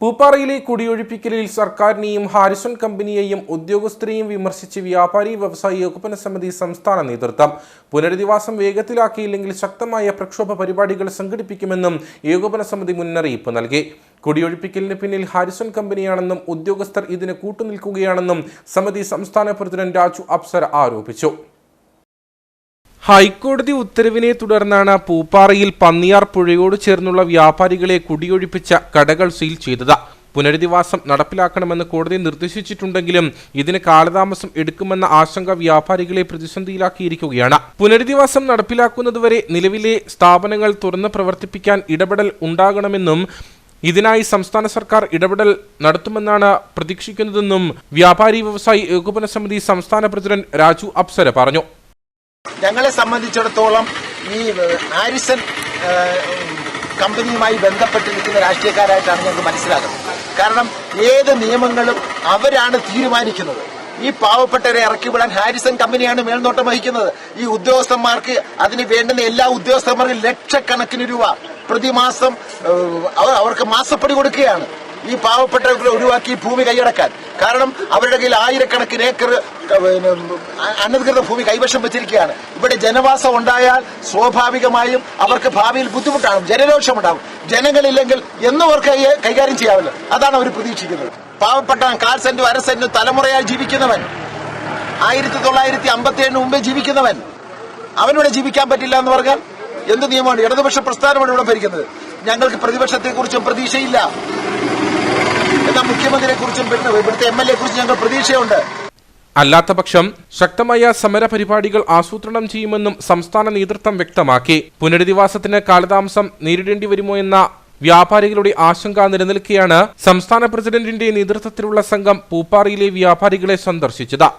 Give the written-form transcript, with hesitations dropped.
പൂപ്പാറയിലെ കുടിയൊഴിപ്പിക്കലിൽ സർക്കാരിനെയും ഹാരിസൺ കമ്പനിയെയും ഉദ്യോഗസ്ഥരെയും വിമർശിച്ച് വ്യാപാരി വ്യവസായി ഏകോപന സമിതി സംസ്ഥാന നേതൃത്വം പുനരധിവാസം വേഗത്തിലാക്കിയില്ലെങ്കിൽ ശക്തമായ പ്രക്ഷോഭ പരിപാടികൾ സംഘടിപ്പിക്കുമെന്നും ഏകോപന സമിതി മുന്നറിയിപ്പ് നൽകി. കുടിയൊഴിപ്പിക്കലിന് പിന്നിൽ ഹാരിസൺ കമ്പനിയാണെന്നും ഉദ്യോഗസ്ഥർ ഇതിന് കൂട്ടുനിൽക്കുകയാണെന്നും സമിതി സംസ്ഥാന പ്രസിഡന്റ് രാജു അപ്സര ആരോപിച്ചു. ഹൈക്കോടതി ഉത്തരവിനെ തുടർന്നാണ് പൂപ്പാറയിൽ പന്നിയാർ പുഴയോട് ചേർന്നുള്ള വ്യാപാരികളെ കുടിയൊഴിപ്പിച്ച കടകൾ സീൽ ചെയ്തത്. പുനരധിവാസം നടപ്പിലാക്കണമെന്ന് കോടതി നിർദ്ദേശിച്ചിട്ടുണ്ടെങ്കിലും ഇതിന് കാലതാമസം എടുക്കുമെന്ന ആശങ്ക വ്യാപാരികളെ പ്രതിസന്ധിയിലാക്കിയിരിക്കുകയാണ്. പുനരധിവാസം നടപ്പിലാക്കുന്നതുവരെ നിലവിലെ സ്ഥാപനങ്ങൾ തുറന്ന് പ്രവർത്തിപ്പിക്കാൻ ഇടപെടൽ ഉണ്ടാകണമെന്നും ഇതിനായി സംസ്ഥാന സർക്കാർ ഇടപെടൽ നടത്തുമെന്നാണ് പ്രതീക്ഷിക്കുന്നതെന്നും വ്യാപാരി വ്യവസായി ഏകോപന സമിതി സംസ്ഥാന പ്രസിഡന്റ് രാജു അപ്സര പറഞ്ഞു. ഞങ്ങളെ സംബന്ധിച്ചിടത്തോളം ഈ ഹാരിസൺ കമ്പനിയുമായി ബന്ധപ്പെട്ട് നിൽക്കുന്ന രാഷ്ട്രീയക്കാരായിട്ടാണ് ഞങ്ങൾക്ക് മനസ്സിലാകുന്നത്. കാരണം ഏത് നിയമങ്ങളും അവരാണ് തീരുമാനിക്കുന്നത്. ഈ പാവപ്പെട്ടവരെ ഇറക്കിവിടാൻ ഹാരിസൺ കമ്പനിയാണ് മേൽനോട്ടം വഹിക്കുന്നത്. ഈ ഉദ്യോഗസ്ഥന്മാർക്ക് അതിന് വേണ്ടുന്ന എല്ലാ ഉദ്യോഗസ്ഥന്മാർക്കും ലക്ഷക്കണക്കിന് രൂപ പ്രതിമാസം അവർക്ക് മാസപ്പടി കൊടുക്കുകയാണ്. ഈ പാവപ്പെട്ടവരെ ഒഴിവാക്കി ഭൂമി കൈയടക്കാൻ. കാരണം അവരുടെ കയ്യിൽ ആയിരക്കണക്കിന് ഏക്കർ അനധികൃത ഭൂമി കൈവശം വെച്ചിരിക്കുകയാണ്. ഇവിടെ ജനവാസം ഉണ്ടായാൽ സ്വാഭാവികമായും അവർക്ക് ഭാവിയിൽ ബുദ്ധിമുട്ടാകും, ജനരോഷമുണ്ടാകും. ജനങ്ങളില്ലെങ്കിൽ എന്നും അവർക്ക് കൈകാര്യം ചെയ്യാമല്ലോ. അതാണ് അവർ പ്രതീക്ഷിക്കുന്നത്. പാവപ്പെട്ട 1/4 സെന്റും 1/2 സെന്റും തലമുറയായി ജീവിക്കുന്നവൻ, 1957 മുമ്പേ ജീവിക്കുന്നവൻ, അവനിവിടെ ജീവിക്കാൻ പറ്റില്ല എന്ന് പറഞ്ഞാൽ എന്ത് നിയമമാണ്? ഇടതുപക്ഷ പ്രസ്ഥാനമാണ് ഇവിടെ ഭരിക്കുന്നത്. ഞങ്ങൾക്ക് പ്രതിപക്ഷത്തെക്കുറിച്ചും പ്രതീക്ഷയില്ല. എന്നാൽ മുഖ്യമന്ത്രിയെക്കുറിച്ചും ഇവിടുത്തെ MLA കുറിച്ചും ഞങ്ങൾ പ്രതീക്ഷയുണ്ട്. അല്ലാത്തപക്ഷം ശക്തമായ സമര പരിപാടികൾ ആസൂത്രണം ചെയ്യുമെന്നും സംസ്ഥാന നേതൃത്വം വ്യക്തമാക്കി. പുനരധിവാസത്തിന് കാലതാമസം നേരിടേണ്ടി വരുമോ എന്ന വ്യാപാരികളുടെ ആശങ്ക നിലനിൽക്കെയാണ് സംസ്ഥാന പ്രസിഡന്റിന്റെ നേതൃത്വത്തിലുള്ള സംഘം പൂപ്പാറയിലെ വ്യാപാരികളെ സന്ദർശിച്ചത്.